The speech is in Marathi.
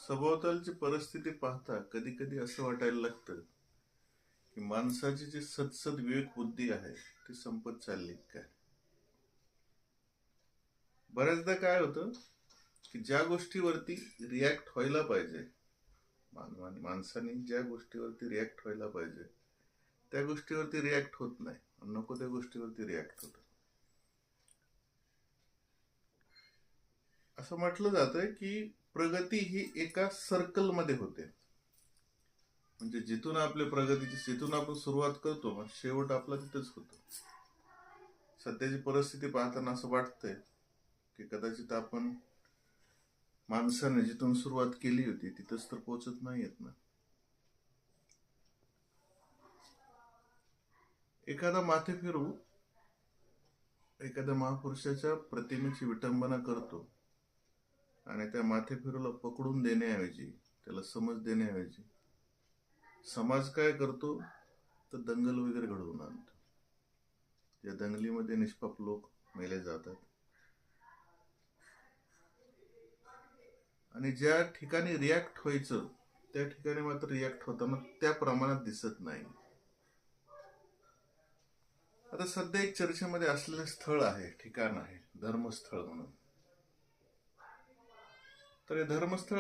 सभोवतालची परिस्थिती पाहता कधी कधी असं वाटायला लागतं की माणसाची जी सदसद विवेक बुद्धी आहे ती संपत चालली काय. बऱ्याचदा काय होतं की ज्या गोष्टीवरती रिॲक्ट व्हायला पाहिजे, माणसाने ज्या गोष्टीवरती रिॲक्ट व्हायला पाहिजे त्या गोष्टीवरती रिॲक्ट होत नाही, नको त्या गोष्टीवरती रिॲक्ट होतं. असं म्हटलं जातं की प्रगती ही एका सर्कलमध्ये होते. म्हणजे जिथून आपल्या प्रगतीची जिथून आपण सुरुवात करतो मग शेवट आपला तिथंच होतो. सध्याची परिस्थिती पाहताना असं वाटतंय की कदाचित आपण माणसाने जिथून सुरुवात केली होती तिथंच तर पोहोचत नाहीयेत ना. एखादा माथे फिरू एखाद्या महापुरुषाच्या प्रतिमेची विटंबना करतो आणि त्या माथे फिरूला पकडून देण्याऐवजी, त्याला समज देण्याऐवजी समाज काय करतो तर दंगल वगैरे घडवून आणतो. या दंगलीमध्ये निष्पाप लोक मेले जातात आणि ज्या ठिकाणी रिॲक्ट व्हायचं त्या ठिकाणी मात्र रिॲक्ट होताना त्या प्रमाणात दिसत नाही. आता सध्या एक चर्चेमध्ये असलेलं स्थळ आहे, ठिकाण आहे धर्मस्थळ म्हणून. तर हे धर्मस्थळ